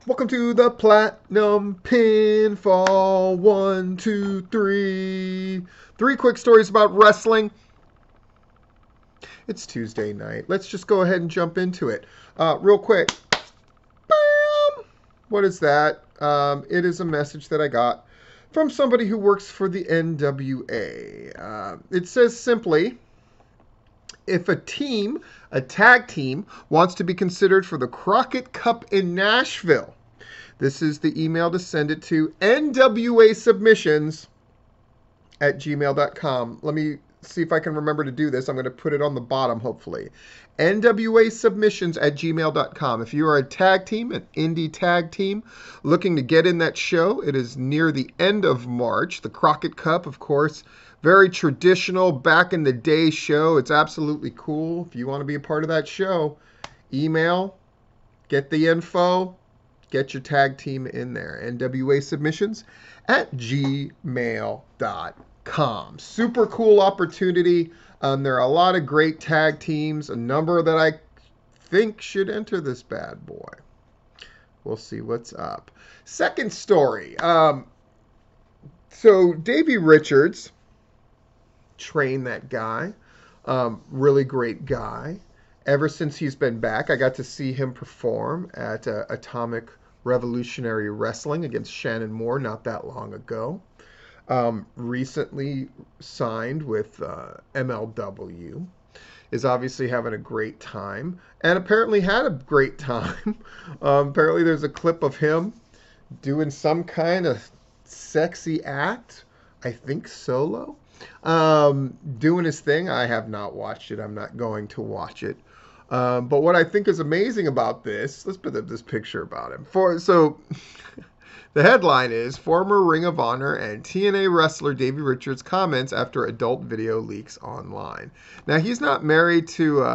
Welcome to the Platinum Pinfall. 1, 2, 3. Three quick stories about wrestling. It's Tuesday night. Let's just go ahead and jump into it. Real quick. Bam! What is that? It is a message that I got from somebody who works for the NWA. It says simply, if a tag team, wants to be considered for the Crockett Cup in Nashville, this is the email to send it to nwasubmissions@gmail.com. Let me see if I can remember to do this. I'm going to put it on the bottom, hopefully. nwasubmissions@gmail.com. If you are a tag team, an indie tag team, looking to get in that show, it is near the end of March. The Crockett Cup, of course, very traditional, back in the day show. It's absolutely cool. If you want to be a part of that show, email, get the info, get your tag team in there. nwasubmissions@gmail.com. Super cool opportunity. There are a lot of great tag teams, a number that I think should enter this bad boy. We'll see what's up. Second story. So Davey Richards trained that guy. Really great guy. Ever since he's been back, I got to see him perform at Atomic Revolutionary Wrestling against Shannon Moore not that long ago. Recently signed with MLW. Is obviously having a great time, and apparently had a great time. Apparently there's a clip of him doing some kind of sexy act, I think solo, doing his thing. I have not watched it. I'm not going to watch it. But what I think is amazing about this, let's put up this picture about him. The headline is, former Ring of Honor and TNA wrestler Davey Richards comments after adult video leaks online. Now, he's not married to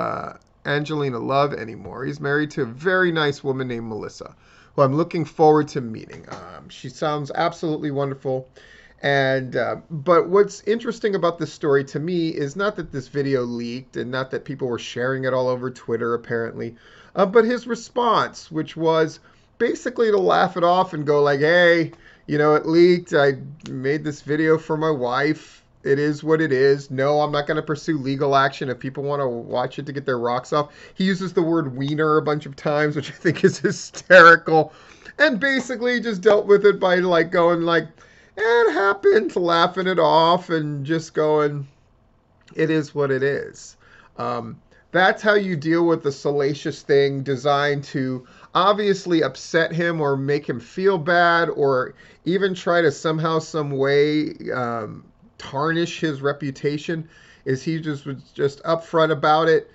Angelina Love anymore. He's married to a very nice woman named Melissa, who I'm looking forward to meeting. She sounds absolutely wonderful. And but what's interesting about this story to me is not that this video leaked and not that people were sharing it all over Twitter apparently, but his response, which was basically to laugh it off and go like, hey, it leaked. I made this video for my wife. It is what it is. No, I'm not going to pursue legal action if people want to watch it to get their rocks off. He uses the word wiener a bunch of times, which I think is hysterical, and basically just dealt with it by going it happened, laughing it off and just going, it is what it is. That's how you deal with the salacious thing designed to obviously upset him or make him feel bad or even try to somehow, some way tarnish his reputation. Is he was just upfront about it,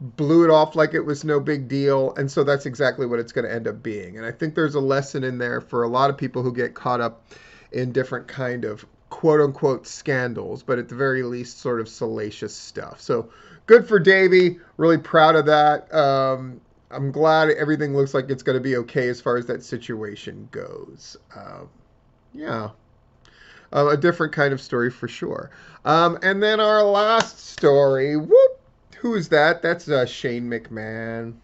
blew it off like it was no big deal, and so that's exactly what it's going to end up being. And I think there's a lesson in there for a lot of people who get caught up in different kind of quote-unquote scandals, but at the very least sort of salacious stuff. So good for Davey. Really proud of that. I'm glad everything looks like it's going to be okay as far as that situation goes. Yeah. A different kind of story for sure. And then our last story. Whoop! Who is that? That's Shane McMahon.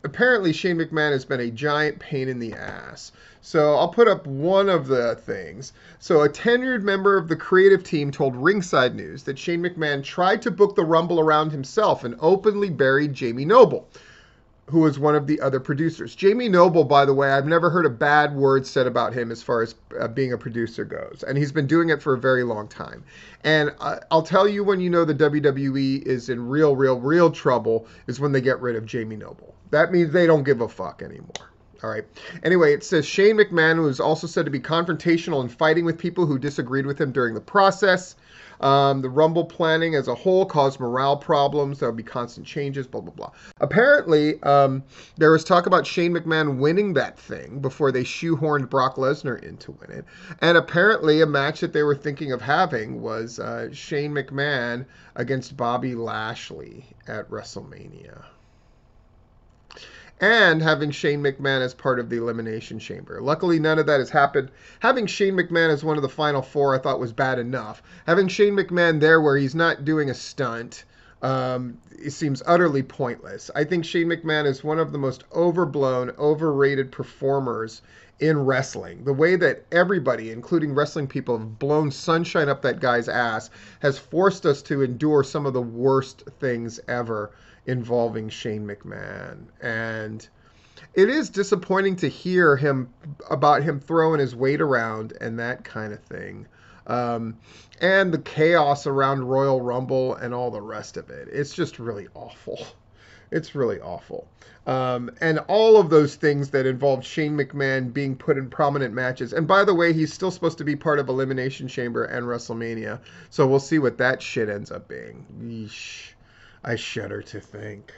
Apparently Shane McMahon has been a giant pain in the ass. So I'll put up one of the things. So a tenured member of the creative team told Ringside News that Shane McMahon tried to book the Rumble around himself and openly buried Jamie Noble, who was one of the other producers. Jamie Noble, by the way, I've never heard a bad word said about him as far as being a producer goes. And he's been doing it for a very long time. And I'll tell you when you know the WWE is in real trouble is when they get rid of Jamie Noble. That means they don't give a fuck anymore. All right. Anyway, it says Shane McMahon, who is also said to be confrontational and fighting with people who disagreed with him during the process. The Rumble planning as a whole caused morale problems. There would be constant changes, blah, blah, blah. Apparently, there was talk about Shane McMahon winning that thing before they shoehorned Brock Lesnar in to win it. And apparently, a match that they were thinking of having was Shane McMahon against Bobby Lashley at WrestleMania. And having Shane McMahon as part of the Elimination Chamber. Luckily, none of that has happened. Having Shane McMahon as one of the final four I thought was bad enough. Having Shane McMahon there where he's not doing a stunt, It seems utterly pointless. I think Shane McMahon is one of the most overblown, overrated performers in wrestling. The way that everybody, including wrestling people, have blown sunshine up that guy's ass has forced us to endure some of the worst things ever involving Shane McMahon. And it is disappointing to hear about him throwing his weight around and that kind of thing. Um, and the chaos around Royal Rumble and all the rest of it. It's just really awful. It's really awful. And all of those things that involved Shane McMahon being put in prominent matches. And by the way, he's still supposed to be part of Elimination Chamber and WrestleMania. So we'll see what that shit ends up being. Yeesh. I shudder to think.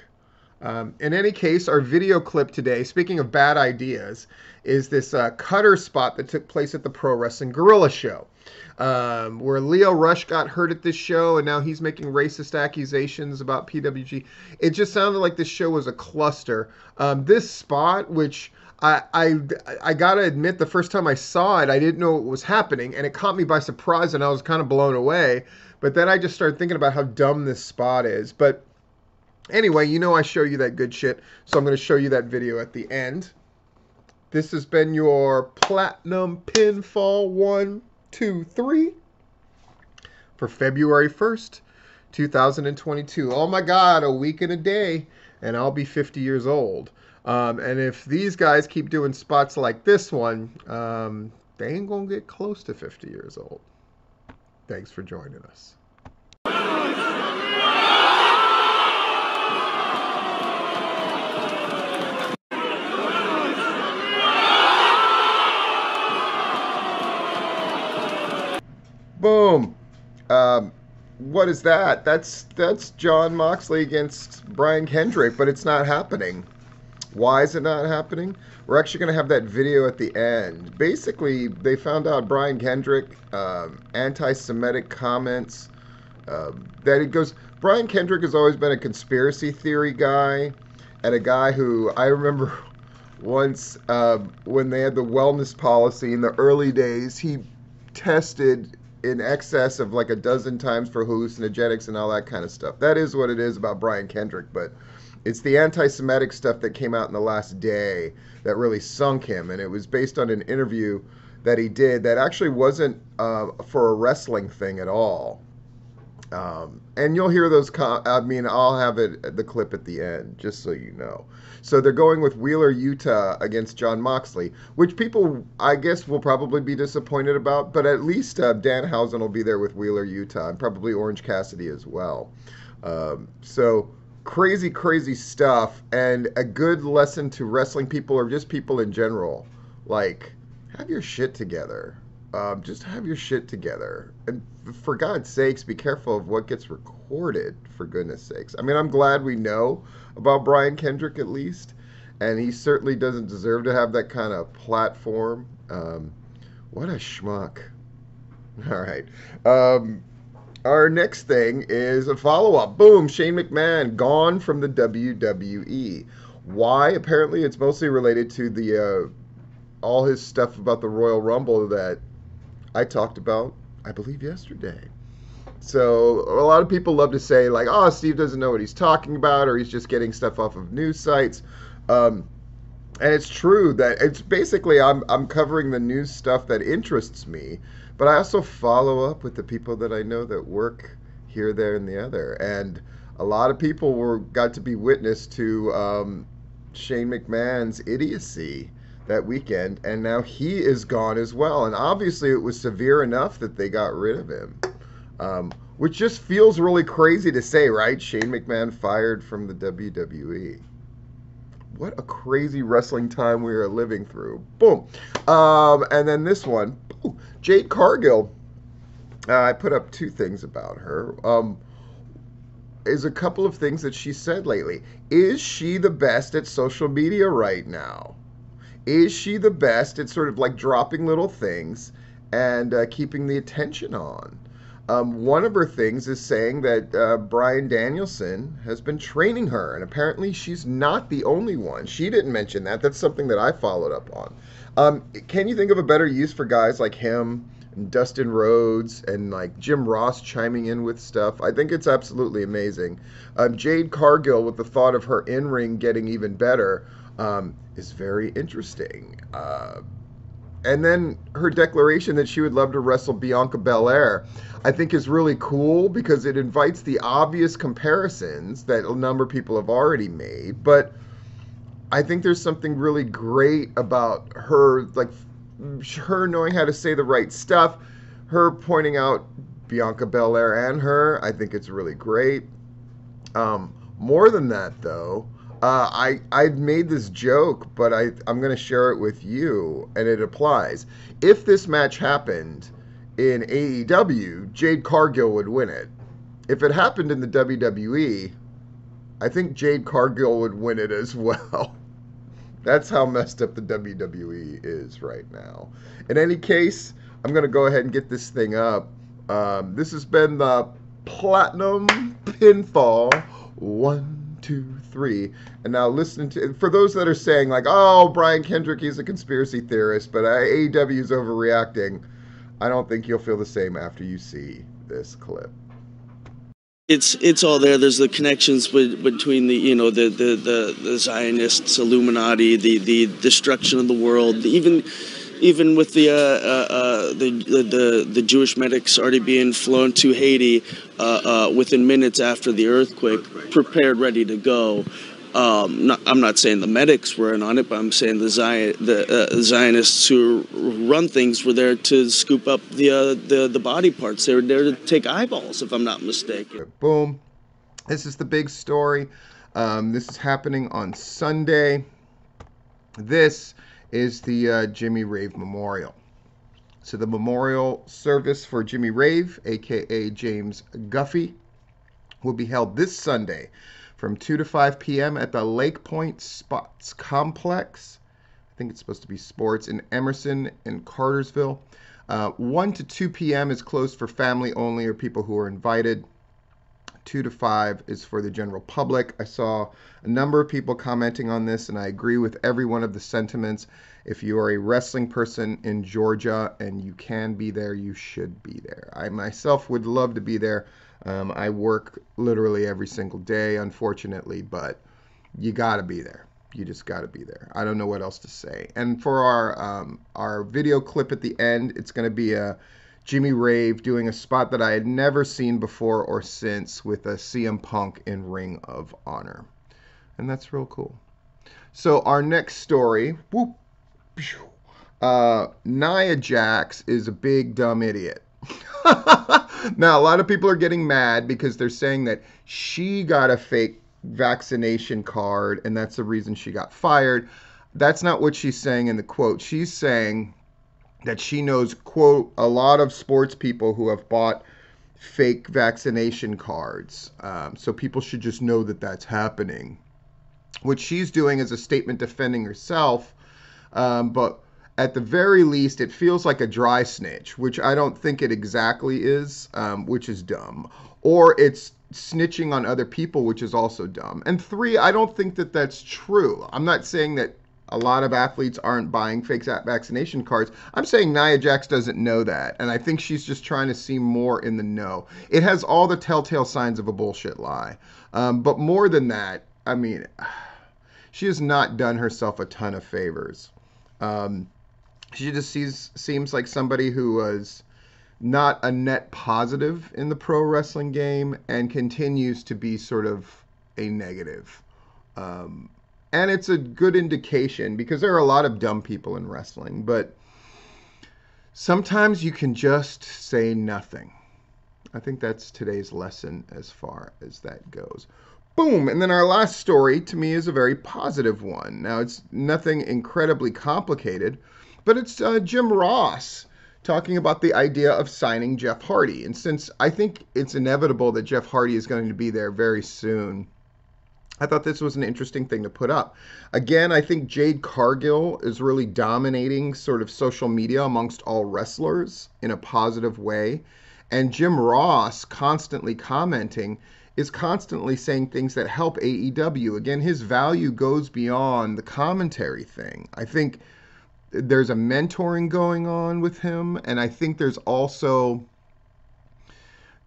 In any case, our video clip today, speaking of bad ideas, is this cutter spot that took place at the Pro Wrestling Guerrilla show, where Leo Rush got hurt at this show, and now he's making racist accusations about PWG. It just sounded like this show was a cluster. This spot, which I gotta admit, the first time I saw it, I didn't know what was happening, and it caught me by surprise, and I was kind of blown away. But then I just started thinking about how dumb this spot is. But anyway, you know I show you that good shit, so I'm going to show you that video at the end. This has been your Platinum Pinfall 1, 2, 3 for February 1st, 2022. Oh my God, a week and a day, and I'll be 50 years old. And if these guys keep doing spots like this one, they ain't going to get close to 50 years old. Thanks for joining us. Boom. What is that? That's Jon Moxley against Brian Kendrick, but it's not happening. Why is it not happening? We're actually going to have that video at the end. Basically, they found out Brian Kendrick, anti-Semitic comments, that it goes... Brian Kendrick has always been a conspiracy theory guy, and a guy who I remember once when they had the wellness policy in the early days, he tested in excess of like a dozen times for hallucinogenics and all that kind of stuff. That is what it is about Brian Kendrick, but it's the anti-Semitic stuff that came out in the last day that really sunk him, and it was based on an interview that he did that actually wasn't for a wrestling thing at all. And you'll hear those, I'll have the clip at the end, just so you know. So they're going with Wheeler Yuta against Jon Moxley, which people, I guess, will probably be disappointed about, but at least Danhausen will be there with Wheeler Yuta, and probably Orange Cassidy as well. So crazy, crazy stuff, and a good lesson to wrestling people, or just people in general. Like, have your shit together. Just have your shit together. And for God's sakes, be careful of what gets recorded, for goodness sakes. I mean, I'm glad we know about Brian Kendrick at least, and he certainly doesn't deserve to have that kind of platform. What a schmuck. All right. Our next thing is a follow-up. Boom, Shane McMahon gone from the WWE. Why? Apparently it's mostly related to the all his stuff about the Royal Rumble that I talked about, I believe, yesterday. So a lot of people love to say, like, oh, Steve doesn't know what he's talking about, or he's just getting stuff off of news sites. And it's true that it's basically I'm covering the news stuff that interests me, but I also follow up with the people that I know that work here, there, and the other. And a lot of people got to be witness to Shane McMahon's idiocy that weekend, and now he is gone as well. And obviously it was severe enough that they got rid of him. Which just feels really crazy to say, right? Shane McMahon fired from the WWE. What a crazy wrestling time we are living through. Boom. And then this one. Ooh, Jade Cargill. I put up two things about her. Is a couple of things that she said lately. Is she the best at social media right now? Is she the best at sort of like dropping little things and keeping the attention on? One of her things is saying that Bryan Danielson has been training her, and apparently she's not the only one. She didn't mention that. That's something that I followed up on. Can you think of a better use for guys like him and Dustin Rhodes and like Jim Ross chiming in with stuff. I think it's absolutely amazing. Jade Cargill, with the thought of her in-ring getting even better, is very interesting. And then her declaration that she would love to wrestle Bianca Belair, I think is really cool because it invites the obvious comparisons that a number of people have already made. But I think there's something really great about her, like her knowing how to say the right stuff, her pointing out Bianca Belair and her. I think it's really great. More than that, though, I made this joke, but I'm going to share it with you, and it applies. If this match happened in AEW, Jade Cargill would win it. If it happened in the WWE, I think Jade Cargill would win it as well. That's how messed up the WWE is right now. In any case, I'm going to go ahead and get this thing up. This has been the Platinum Pinfall 1, 2, 3. And now listen to, for those that are saying like, oh, Brian Kendrick, he's a conspiracy theorist, but AEW is overreacting. I don't think you'll feel the same after you see this clip. It's all there. There's the connections between the Zionists, Illuminati, the destruction of the world, even with the Jewish medics already being flown to Haiti within minutes after the earthquake, prepared, ready to go. I'm not saying the medics were in on it, but I'm saying the Zionists who run things were there to scoop up the body parts. They were there to take eyeballs, if I'm not mistaken. Boom. This is the big story. This is happening on Sunday. This is the Jimmy Rave Memorial. So the memorial service for Jimmy Rave, a.k.a. James Guffey, will be held this Sunday from 2 to 5 p.m. at the Lake Point Sports Complex. I think it's supposed to be sports in Emerson and Cartersville. 1 to 2 p.m. is closed for family only or people who are invited. 2 to 5 is for the general public. I saw a number of people commenting on this, and I agree with every one of the sentiments. If you are a wrestling person in Georgia and you can be there, you should be there. I myself would love to be there. I work literally every single day, unfortunately, but you got to be there. You just got to be there. I don't know what else to say. And for our video clip at the end, it's going to be a Jimmy Rave doing a spot that I had never seen before or since with a CM Punk in Ring of Honor. And that's real cool. So our next story, Nia Jax is a big dumb idiot. Now, a lot of people are getting mad because they're saying that she got a fake vaccination card and that's the reason she got fired. That's not what she's saying in the quote. She's saying that she knows, quote, a lot of sports people who have bought fake vaccination cards. So people should just know that that's happening. What she's doing is a statement defending herself, but at the very least, it feels like a dry snitch, which I don't think it exactly is, which is dumb. Or it's snitching on other people, which is also dumb. And 3, I don't think that that's true. I'm not saying that a lot of athletes aren't buying fake vaccination cards. I'm saying Nia Jax doesn't know that, and I think she's just trying to seem more in the know. It has all the telltale signs of a bullshit lie. But more than that, I mean, she has not done herself a ton of favors. She just seems like somebody who was not a net positive in the pro wrestling game and continues to be sort of a negative. And it's a good indication because there are a lot of dumb people in wrestling, but sometimes you can just say nothing. I think that's today's lesson as far as that goes. Boom! And then our last story, to me, is a very positive one. Now, it's nothing incredibly complicated, but it's Jim Ross talking about the idea of signing Jeff Hardy. And since I think it's inevitable that Jeff Hardy is going to be there very soon, I thought this was an interesting thing to put up. Again, I think Jade Cargill is really dominating sort of social media amongst all wrestlers in a positive way. And Jim Ross, constantly commenting, is constantly saying things that help AEW. Again, his value goes beyond the commentary thing. I think there's a mentoring going on with him, and I think there's also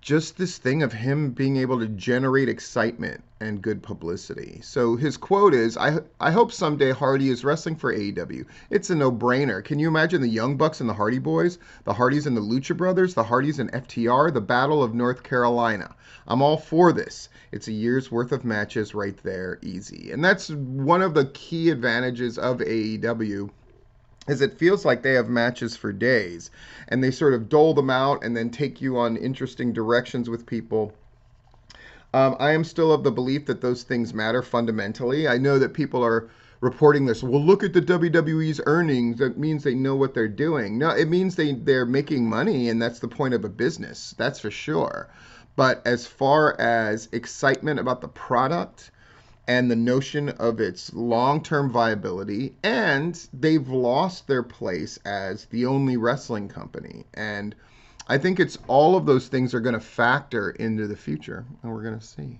just this thing of him being able to generate excitement and good publicity. So his quote is, I hope someday Hardy is wrestling for AEW. It's a no-brainer. Can you imagine the Young Bucks and the Hardy Boys, the Hardys and the Lucha Brothers, the Hardys and FTR, the Battle of North Carolina? I'm all for this. It's a year's worth of matches right there, easy. And that's one of the key advantages of AEW, is it feels like they have matches for days, and they sort of dole them out and then take you on interesting directions with people. I am still of the belief that those things matter fundamentally. I know that people are reporting this. Well, look at the WWE's earnings. That means they know what they're doing. No, it means they're making money, and that's the point of a business. That's for sure. But as far as excitement about the product and the notion of its long-term viability, and they've lost their place as the only wrestling company. And I think it's all of those things are going to factor into the future, and we're going to see.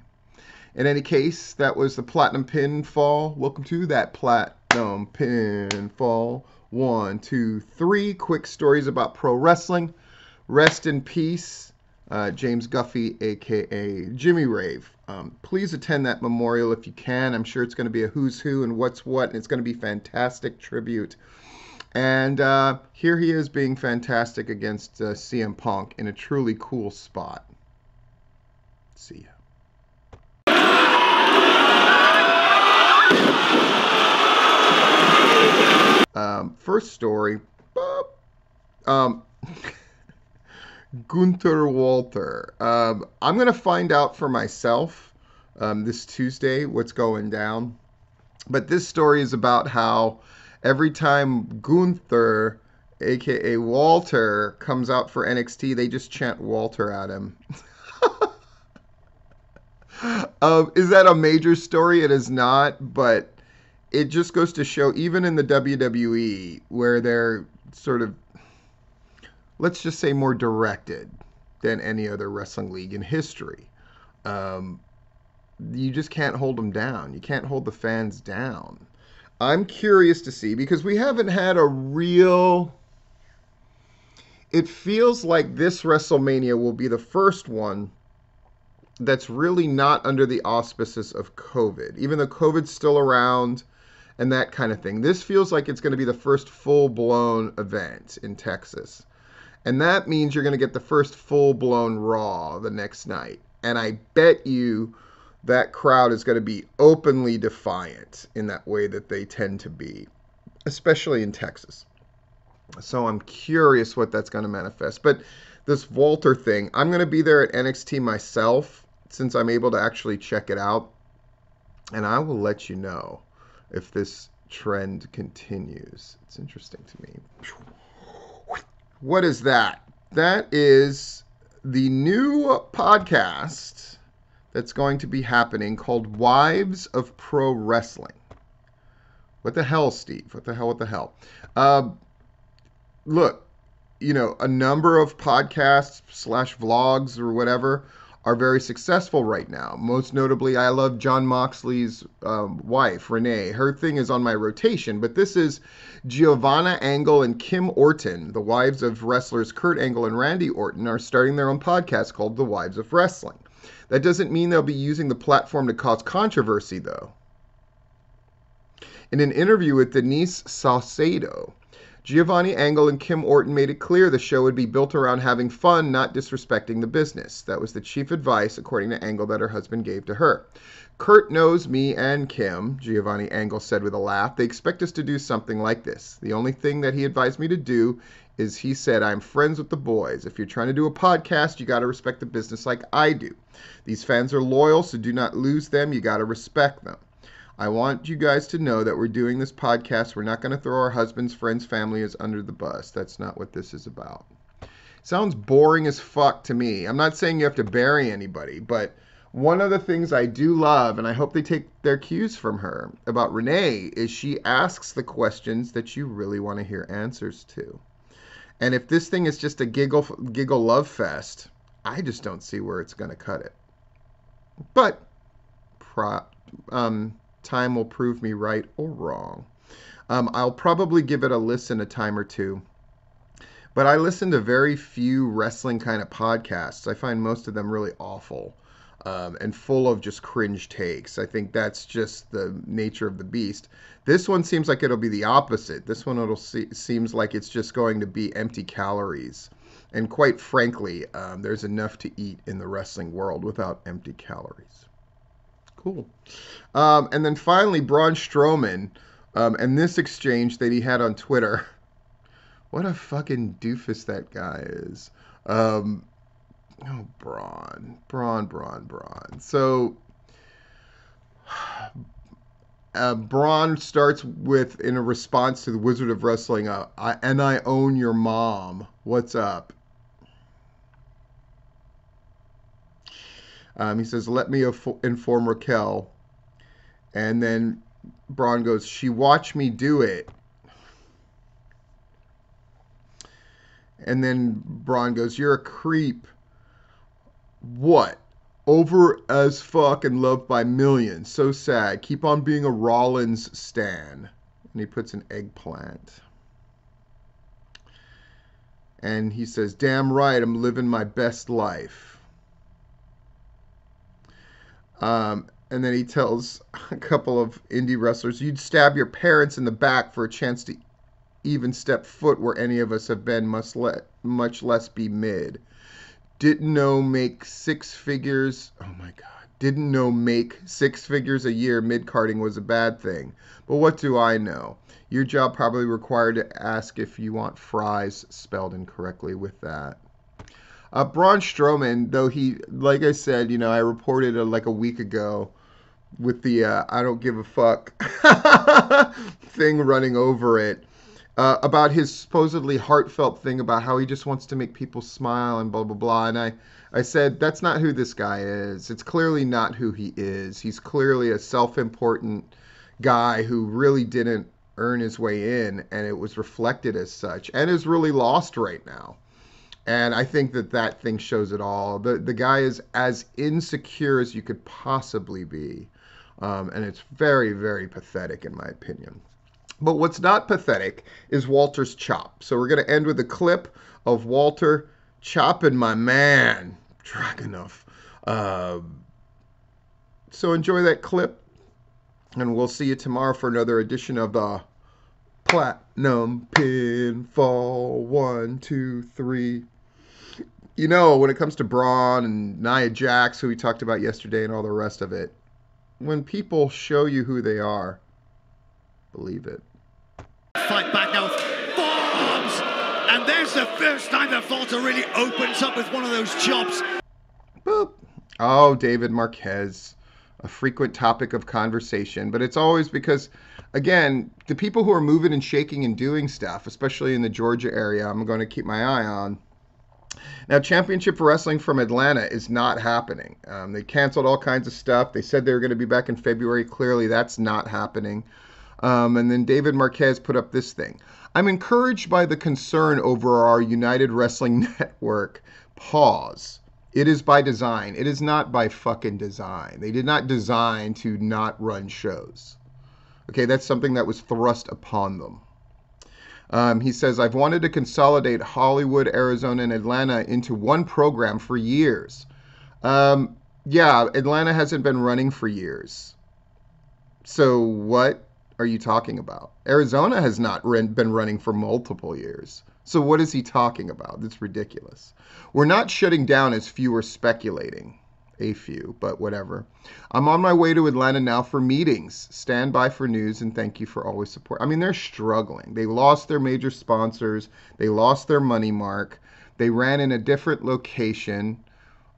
In any case, that was the Platinum Pinfall. Welcome to that Platinum Pinfall. 1, 2, 3 quick stories about pro wrestling. Rest in peace, James Guffey, a.k.a. Jimmy Rave. Please attend that memorial if you can. I'm sure it's going to be a who's who and what's what, and it's going to be fantastic tribute. And here he is being fantastic against CM Punk in a truly cool spot. See ya. First story. Gunther Walter. I'm going to find out for myself this Tuesday what's going down. But this story is about how every time Gunther, a.k.a. Walter, comes out for NXT, they just chant Walter at him. Is that a major story? It is not, but it just goes to show, even in the WWE, where they're sort of, let's just say, more directed than any other wrestling league in history. You just can't hold them down. You can't hold the fans down. I'm curious to see, because we haven't had a real... It feels like this WrestleMania will be the first one that's really not under the auspices of COVID, even though COVID's still around and that kind of thing. This feels like it's going to be the first full-blown event in Texas. And that means you're going to get the first full-blown Raw the next night. And I bet you that crowd is going to be openly defiant in that way that they tend to be, especially in Texas. So I'm curious what that's going to manifest. But this Walter thing, I'm going to be there at NXT myself, since I'm able to actually check it out. And I will let you know if this trend continues. It's interesting to me. What is that? That is the new podcast that's going to be happening called Wives of Pro Wrestling. What the hell, Steve? What the hell? Look, a number of podcasts / vlogs or whatever are very successful right now. Most notably, I love John Moxley's wife, Renee. Her thing is on my rotation, but this is Giovanna Angle and Kim Orton, the wives of wrestlers Kurt Angle and Randy Orton, are starting their own podcast called The Wives of Wrestling. That doesn't mean they'll be using the platform to cause controversy, though. In an interview with Denise Salcedo, Giovanni Angle and Kim Orton made it clear the show would be built around having fun, not disrespecting the business. That was the chief advice, according to Angle, that her husband gave to her. Kurt knows me and Kim, Giovanni Angle said with a laugh. They expect us to do something like this. The only thing that he advised me to do is, he said, I'm friends with the boys. If you're trying to do a podcast, you got to respect the business like I do. These fans are loyal, so do not lose them. You got to respect them. I want you guys to know that we're doing this podcast. We're not going to throw our husbands, friends, families under the bus. That's not what this is about. Sounds boring as fuck to me. I'm not saying you have to bury anybody, but one of the things I do love, and I hope they take their cues from her, about Renee, is she asks the questions that you really want to hear answers to. And if this thing is just a giggle love fest, I just don't see where it's going to cut it. But time will prove me right or wrong. I'll probably give it a listen a time or two. But I listen to very few wrestling kind of podcasts. I find most of them really awful and full of just cringe takes. I think that's just the nature of the beast. This one seems like it'll be the opposite. This one seems like it's just going to be empty calories. And quite frankly, there's enough to eat in the wrestling world without empty calories. Cool. And then finally, Braun Strowman and this exchange that he had on Twitter. What a fucking doofus that guy is. Oh, Braun. So, Braun starts with, in a response to the Wizard of Wrestling, and I own your mom. What's up? He says, let me inform Raquel. And then Braun goes, she watched me do it. And then Braun goes, you're a creep. What? Over as fuck and loved by millions. So sad. Keep on being a Rollins stan. And he puts an eggplant. And he says, damn right, I'm living my best life. And then he tells a couple of indie wrestlers, you'd stab your parents in the back for a chance to even step foot where any of us have been, much less be mid. Didn't know make 6 figures. Oh my God. Didn't know make 6 figures a year mid-carding was a bad thing. But what do I know? Your job probably required to ask if you want fries spelled incorrectly with that. Braun Strowman, though he, like I said, I reported like a week ago with the I don't give a fuck thing running over it. About his supposedly heartfelt thing about how he just wants to make people smile and blah, blah, blah. And I said, that's not who this guy is. It's clearly not who he is. He's clearly a self-important guy who really didn't earn his way in, and it was reflected as such, and is really lost right now. And I think that thing shows it all. The guy is as insecure as you could possibly be. And it's very, very pathetic in my opinion. But what's not pathetic is Walter's chop. So we're going to end with a clip of Walter chopping my man, Dragunov. So enjoy that clip, and we'll see you tomorrow for another edition of the Platinum Pinfall 1, 2, 3. When it comes to Braun and Nia Jax, who we talked about yesterday, and all the rest of it, when people show you who they are, believe it. Fight back now. Bombs! And there's the first time that Walter really opens up with one of those chops. Boop. Oh, David Marquez. A frequent topic of conversation. But it's always because, again, the people who are moving and shaking and doing stuff, especially in the Georgia area, I'm going to keep my eye on. Now, Championship Wrestling from Atlanta is not happening. They canceled all kinds of stuff. They said they were going to be back in February. Clearly, that's not happening. And then David Marquez put up this thing. I'm encouraged by the concern over our United Wrestling Network. Pause. It is by design. It is not by fucking design. They did not design to not run shows. Okay, that's something that was thrust upon them. He says, I've wanted to consolidate Hollywood, Arizona, and Atlanta into one program for years. Yeah, Atlanta hasn't been running for years. So what are you talking about? Arizona has not been running for multiple years. So what is he talking about? That's ridiculous. We're not shutting down as few are speculating. A few, but whatever. I'm on my way to Atlanta now for meetings. Stand by for news, and thank you for always support. I mean, they're struggling. They lost their major sponsors. They lost their money mark. They ran in a different location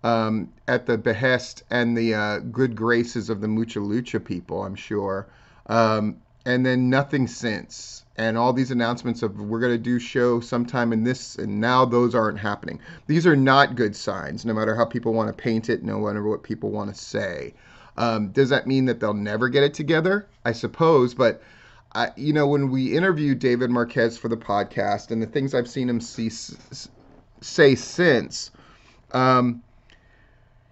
at the behest and the good graces of the Mucha Lucha people, I'm sure. And then nothing since. And all these announcements of we're going to do show sometime in this, and now those aren't happening. These are not good signs, no matter how people want to paint it, no matter what people want to say. Does that mean that they'll never get it together? I suppose, but when we interviewed David Marquez for the podcast and the things I've seen him say since,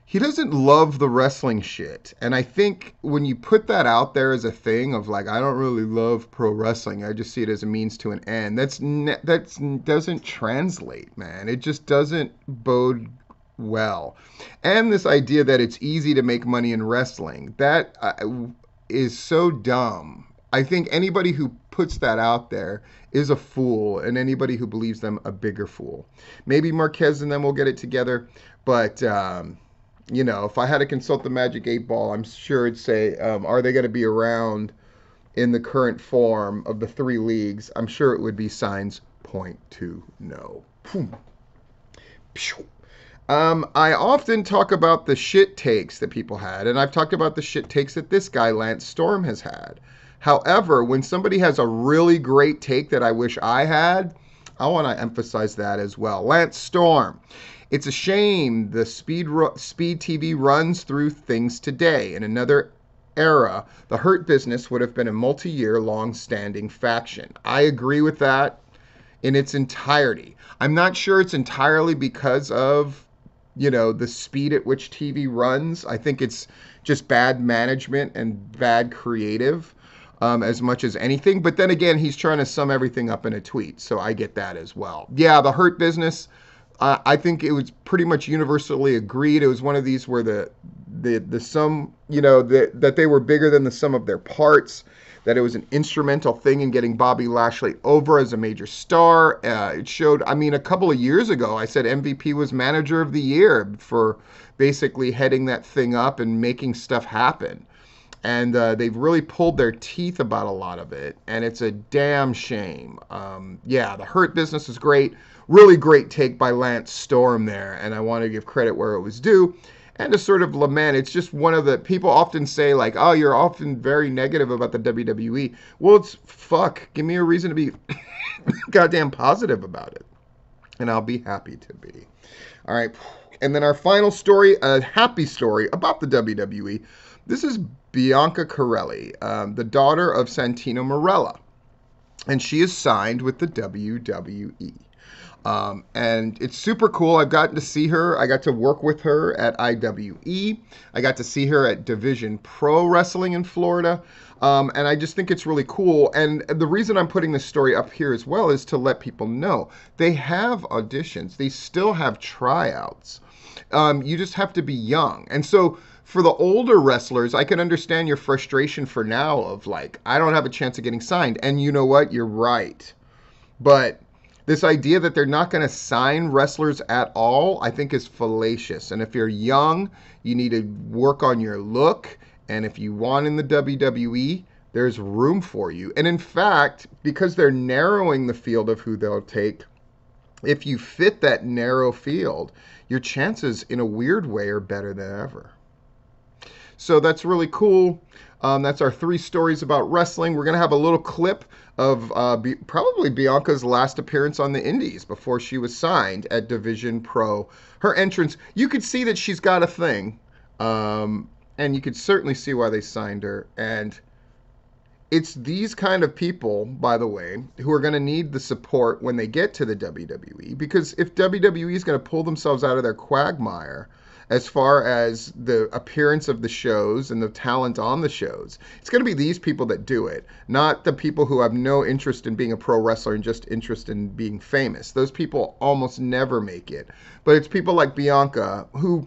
he doesn't love the wrestling shit. And I think when you put that out there as a thing of like, I don't really love pro wrestling, I just see it as a means to an end, that's doesn't translate, man. It just doesn't bode well. And this idea that it's easy to make money in wrestling, that is so dumb. I think anybody who puts that out there is a fool, and anybody who believes them a bigger fool. Maybe Marquez and them will get it together, but you know, if I had to consult the Magic 8 Ball, I'm sure it'd say, are they going to be around in the current form of the 3 leagues? I'm sure it would be signs point to no. I often talk about the shit takes that people had, and I've talked about the shit takes that this guy, Lance Storm, has had. However, when somebody has a really great take that I wish I had, I want to emphasize that as well. Lance Storm. It's a shame the Speed TV runs through things today. In another era, the Hurt Business would have been a multi-year, long-standing faction. I agree with that in its entirety. I'm not sure it's entirely because of, you know, the speed at which TV runs. I think it's just bad management and bad creative as much as anything. But then again, he's trying to sum everything up in a tweet, so I get that as well. Yeah, the Hurt Business, I think it was pretty much universally agreed. It was one of these where the sum, you know, that they were bigger than the sum of their parts, that it was an instrumental thing in getting Bobby Lashley over as a major star. It showed, I mean, a couple of years ago, I said MVP was manager of the year for basically heading that thing up and making stuff happen. And they've really pulled their teeth about a lot of it, and it's a damn shame. Yeah, the Hurt Business is great. Really great take by Lance Storm there, and I want to give credit where it was due. And to sort of lament, it's just one of the, people often say like, oh, you're often very negative about the WWE. Well, it's fuck. Give me a reason to be goddamn positive about it. And I'll be happy to be. All right. And then our final story, a happy story about the WWE. This is Bianca Corelli, the daughter of Santino Marella. And she is signed with the WWE. And it's super cool. I've gotten to see her. I got to work with her at IWE. I got to see her at Division Pro Wrestling in Florida. And I just think it's really cool. And the reason I'm putting this story up here as well is to let people know they have auditions. They still have tryouts. You just have to be young. And so for the older wrestlers, I can understand your frustration for now of like, I don't have a chance of getting signed. And you know what? You're right. But this idea that they're not going to sign wrestlers at all, I think is fallacious. And if you're young, you need to work on your look. And if you want in the WWE, there's room for you. And in fact, because they're narrowing the field of who they'll take, if you fit that narrow field, your chances in a weird way are better than ever. So that's really cool. That's our 3 stories about wrestling. We're going to have a little clip of probably Bianca's last appearance on the Indies before she was signed at Division Pro. Her entrance, you could see that she's got a thing. And you could certainly see why they signed her. And it's these kind of people, by the way, who are going to need the support when they get to the WWE. Because if WWE is going to pull themselves out of their quagmire as far as the appearance of the shows and the talent on the shows, it's going to be these people that do it, not the people who have no interest in being a pro wrestler and just interest in being famous. Those people almost never make it. But it's people like Bianca who,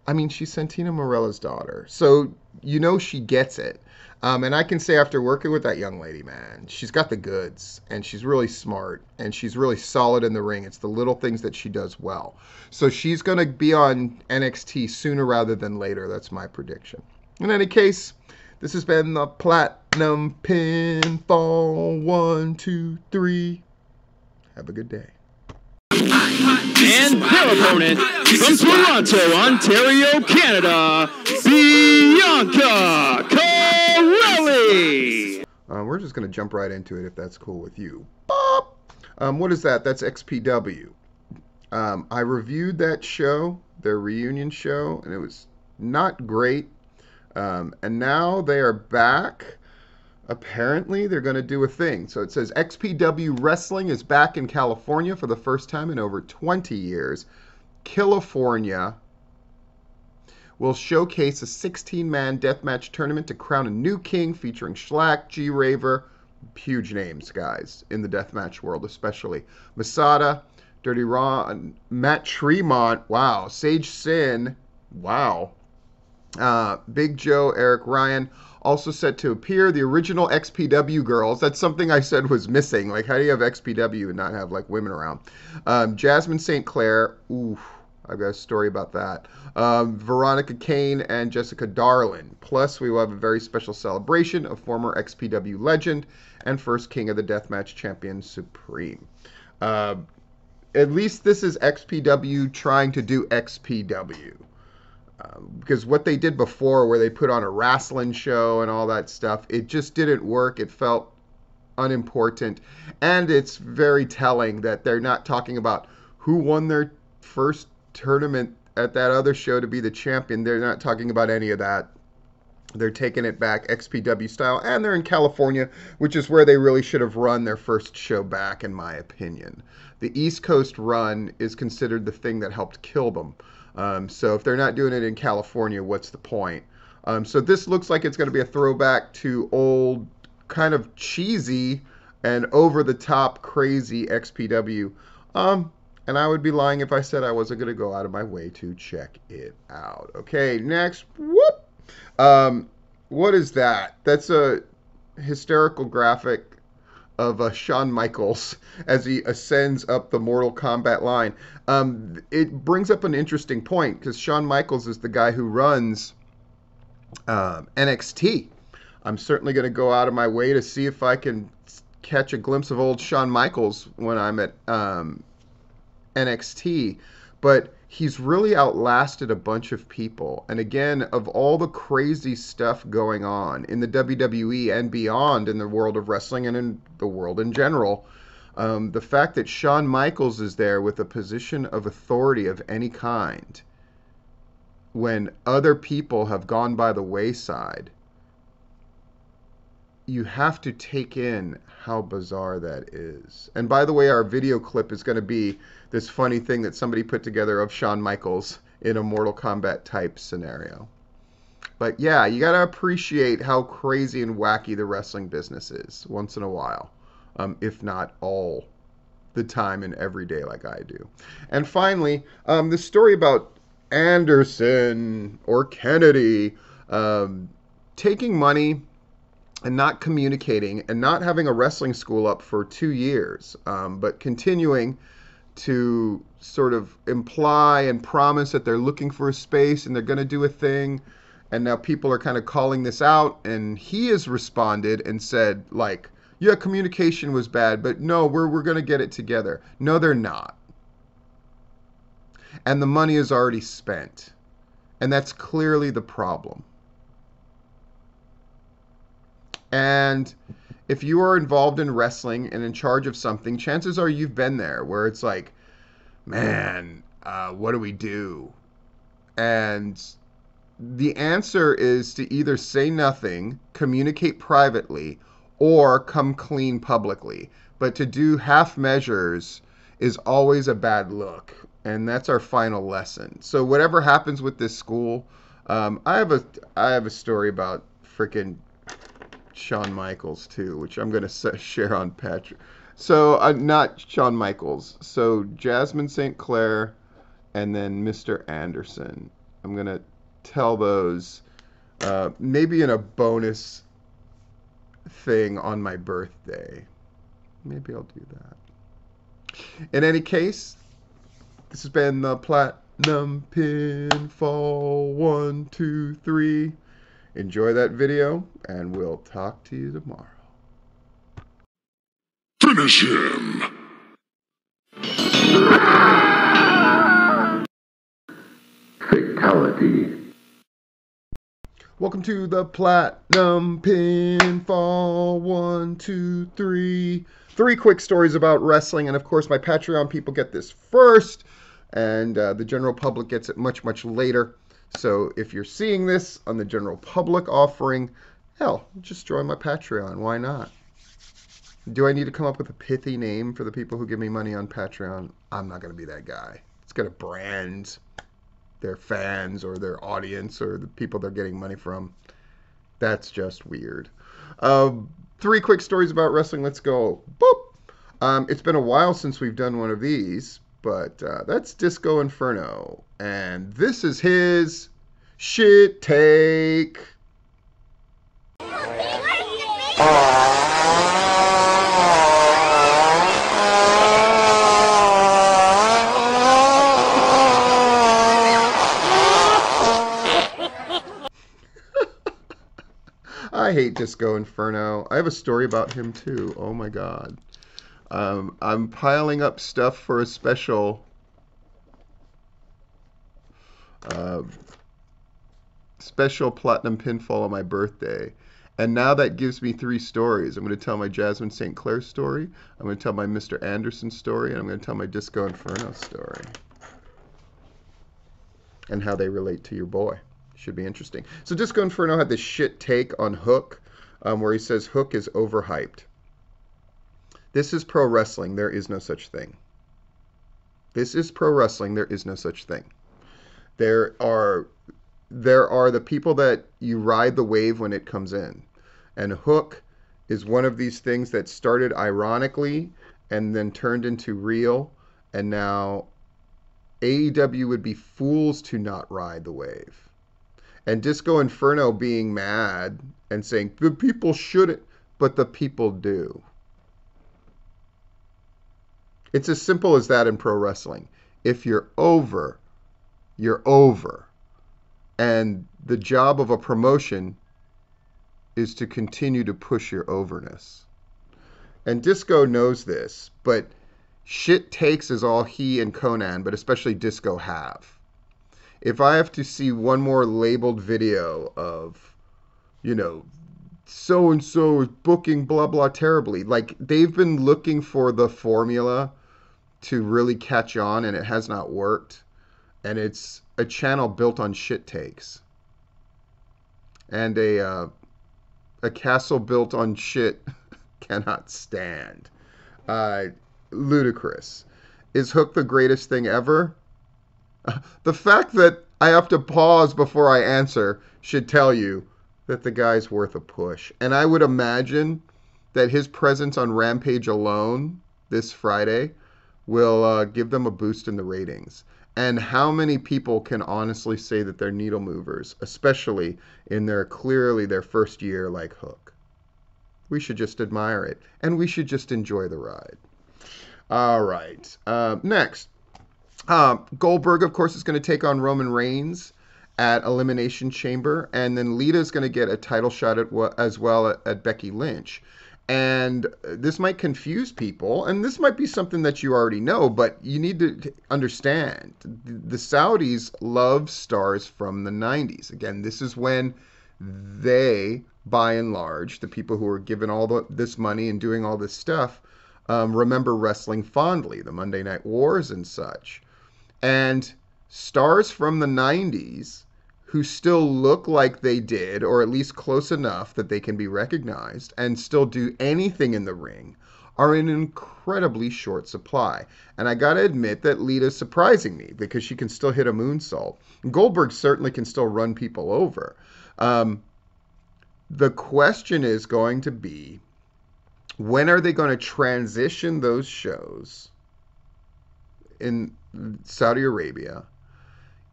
I mean, she's Santino Marella's daughter, so you know she gets it. And I can say after working with that young lady, man, she's got the goods, and she's really smart, and she's really solid in the ring. It's the little things that she does well. So she's going to be on NXT sooner rather than later. That's my prediction. In any case, this has been the Platinum Pinfall 1, 2, 3. Have a good day. And their opponent from Toronto, Ontario, Canada, Bianca Corelli. We're just going to jump right into it if that's cool with you. Bop! What is that? That's XPW. I reviewed that show, their reunion show, and it was not great. And now they are back. Apparently, they're going to do a thing. So it says XPW Wrestling is back in California for the first time in over 20 years. California. will showcase a 16-man deathmatch tournament to crown a new king featuring Shlak, G-Raver, huge names, guys, in the deathmatch world especially. Masada, Dirty Ron, Matt Tremont, wow, Sage Sin, wow. Big Joe, Eric Ryan, also set to appear. The original XPW girls, that's something I said was missing. Like, how do you have XPW and not have, like, women around? Jasmine St. Clair, oof, I've got a story about that. Veronica Kane and Jessica Darlin. Plus, we will have a very special celebration of former XPW legend and first King of the Deathmatch champion, Supreme. At least this is XPW trying to do XPW. Because what they did before, where they put on a wrestling show and all that stuff, it just didn't work. It felt unimportant. And it's very telling that they're not talking about who won their first tournament at that other show to be the champion. They're not talking about any of that. They're taking it back XPW style. And they're in California, which is where they really should have run their first show back, in my opinion. The East Coast run is considered the thing that helped kill them. So if they're not doing it in California, what's the point? So this looks like it's going to be a throwback to old, kind of cheesy and over-the-top crazy XPW. And I would be lying if I said I wasn't going to go out of my way to check it out. Okay, next. Whoop! What is that? That's a hysterical graphic of Shawn Michaels as he ascends up the Mortal Kombat line. It brings up an interesting point because Shawn Michaels is the guy who runs NXT. I'm certainly going to go out of my way to see if I can catch a glimpse of old Shawn Michaels when I'm at NXT. But he's really outlasted a bunch of people. And again, of all the crazy stuff going on in the WWE and beyond in the world of wrestling and in the world in general, the fact that Shawn Michaels is there with a position of authority of any kind when other people have gone by the wayside, you have to take in how bizarre that is. And by the way, our video clip is going to be this funny thing that somebody put together of Shawn Michaels in a Mortal Kombat type scenario. But yeah, you got to appreciate how crazy and wacky the wrestling business is once in a while, if not all the time and every day like I do. And finally, the story about Anderson or Kennedy taking money and not communicating and not having a wrestling school up for 2 years, but continuing to sort of imply and promise that they're looking for a space and they're going to do a thing. And now people are kind of calling this out. And he has responded and said, like, yeah, communication was bad, but no, we're going to get it together. No, they're not. And the money is already spent. And that's clearly the problem. And if you are involved in wrestling and in charge of something, chances are you've been there where it's like, man, what do we do? And the answer is to either say nothing, communicate privately, or come clean publicly. But to do half measures is always a bad look. And that's our final lesson. So whatever happens with this school, I have a story about freaking Shawn Michaels too, which I'm going to share on Patrick. So not Shawn Michaels. So Jasmine St. Clair and then Mr. Anderson. I'm going to tell those maybe in a bonus thing on my birthday. Maybe I'll do that. In any case, this has been the Platinum Pinfall 1, 2, 3. Enjoy that video, and we'll talk to you tomorrow. Finish him! Fatality. Welcome to the Platinum Pinfall 1, 2, 3. 3 quick stories about wrestling, and of course my Patreon people get this first, and the general public gets it much, much later. So if you're seeing this on the general public offering, hell, just join my Patreon. Why not? Do I need to come up with a pithy name for the people who give me money on Patreon? I'm not going to be that guy. It's got a brand. their fans or their audience or the people they're getting money from. That's just weird. 3 quick stories about wrestling. Let's go. Boop. It's been a while since we've done one of these, but that's Disco Inferno. And this is his shit take. I hate Disco Inferno. I have a story about him too. Oh my god. I'm piling up stuff for a special special platinum pinfall on my birthday. And now that gives me 3 stories. I'm going to tell my Jasmine St. Clair story. I'm going to tell my Mr. Anderson story. And I'm going to tell my Disco Inferno story. And how they relate to your boy. Should be interesting. So Disco Inferno had this shit take on Hook, where he says Hook is overhyped. This is pro wrestling. There is no such thing. This is pro wrestling. There is no such thing. There are the people that you ride the wave when it comes in. And Hook is one of these things that started ironically and then turned into real. And now AEW would be fools to not ride the wave. And Disco Inferno being mad and saying, the people shouldn't, but the people do. It's as simple as that in pro wrestling. If you're over, you're over. And the job of a promotion is to continue to push your overness. And Disco knows this, but shit takes is all he and Conan, but especially Disco, have. If I have to see one more labeled video of, so-and-so is booking blah, blah terribly, like they've been looking for the formula to really catch on and it has not worked. And it's a channel built on shit takes. And a castle built on shit cannot stand. Ludicrous. Is Hook the greatest thing ever? The fact that I have to pause before I answer should tell you that the guy's worth a push. And I would imagine that his presence on Rampage alone this Friday will give them a boost in the ratings. And how many people can honestly say that they're needle movers, especially in clearly their first year like Hook? We should just admire it. And we should just enjoy the ride. All right. Next. Goldberg, of course, is going to take on Roman Reigns at Elimination Chamber. And then Lita's going to get a title shot as well at Becky Lynch. And this might confuse people, and this might be something that you already know, but you need to understand. The Saudis love stars from the 90s. Again, this is when they, by and large, the people who are given all this money and doing all this stuff, remember wrestling fondly, the Monday Night Wars and such. And stars from the 90s who still look like they did, or at least close enough that they can be recognized and still do anything in the ring, are in incredibly short supply. And I gotta admit that Lita's surprising me because she can still hit a moonsault. Goldberg certainly can still run people over. The question is going to be, when are they going to transition those shows in Saudi Arabia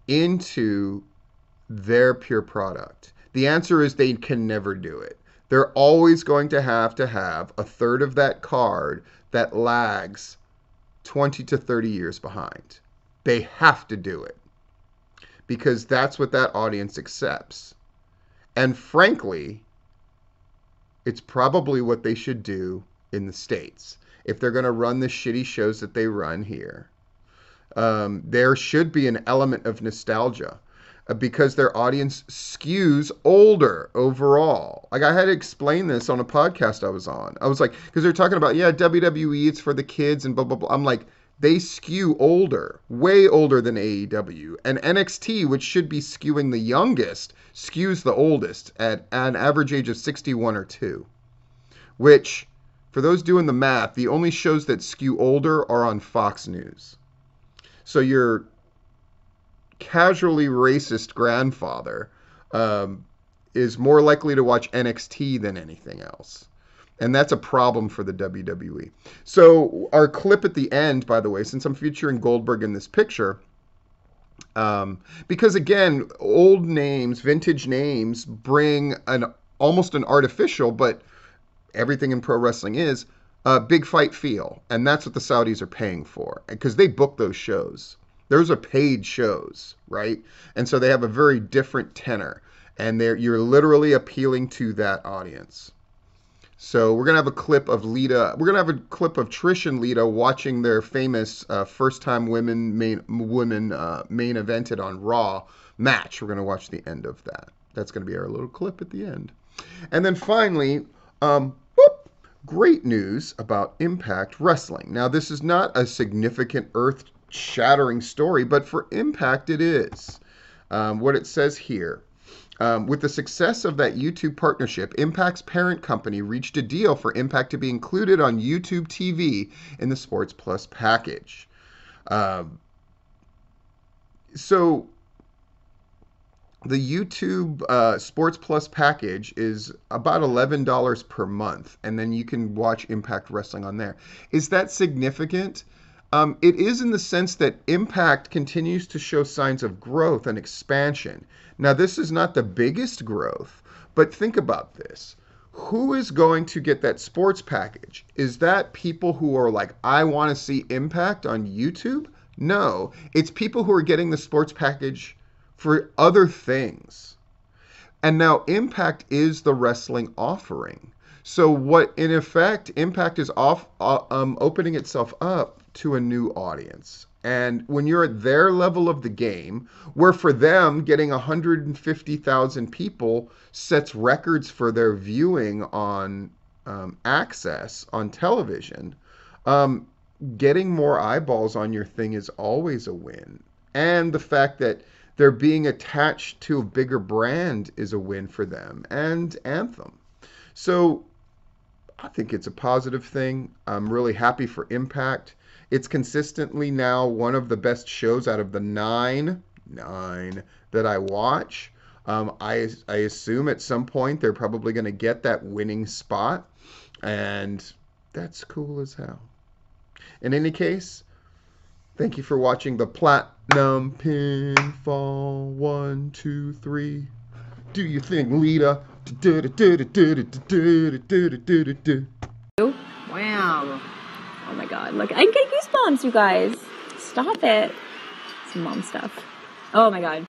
into their pure product? The answer is they can never do it. They're always going to have a third of that card that lags 20 to 30 years behind. They have to do it because that's what that audience accepts. And frankly, it's probably what they should do in the States. If they're going to run the shitty shows that they run here, there should be an element of nostalgia because their audience skews older overall. Like I had to explain this on a podcast I was on. I was like, because they're talking about, WWE, it's for the kids and blah, blah, blah. I'm like, they skew older, way older than AEW. And NXT, which should be skewing the youngest, skews the oldest at an average age of 61 or 2. Which, for those doing the math, the only shows that skew older are on Fox News. So your casually racist grandfather is more likely to watch NXT than anything else. And that's a problem for the WWE. So our clip at the end, by the way, since I'm featuring Goldberg in this picture, because again, old names, vintage names bring almost an artificial, but everything in pro wrestling is a big fight feel. And that's what the Saudis are paying for, because they book those shows. Those are paid shows, right? And so they have a very different tenor, and you're literally appealing to that audience. So we're gonna have a clip of Lita. We're gonna have a clip of Trish and Lita watching their famous first-time women main evented on Raw match. We're gonna watch the end of that. That's gonna be our little clip at the end. And then finally, great news about Impact Wrestling. Now this is not a significant earth-shattering story, but for Impact it is. What it says here. With the success of that YouTube partnership, Impact's parent company reached a deal for Impact to be included on YouTube TV in the Sports Plus package. So the YouTube Sports Plus package is about $11 per month, and then you can watch Impact Wrestling on there. Is that significant? It is in the sense that Impact continues to show signs of growth and expansion. Now, this is not the biggest growth, but think about this. Who is going to get that sports package? Is that people who are like, I want to see Impact on YouTube? No, it's people who are getting the sports package for other things. And now Impact is the wrestling offering. So what, in effect, Impact is opening itself up to a new audience. And when you're at their level of the game, where for them, getting 150,000 people sets records for their viewing on access on television, getting more eyeballs on your thing is always a win. And the fact that they're being attached to a bigger brand is a win for them and Anthem. So I think it's a positive thing. I'm really happy for Impact. It's consistently now one of the best shows out of the nine that I watch. I assume at some point they're probably going to get that winning spot, and that's cool as hell. In any case, thank you for watching the Platinum Pinfall 1, 2, 3. Do your thing, Lita. Wow. Oh my god, look, I get goosebumps, you guys. Stop it. Some mom stuff. Oh my god.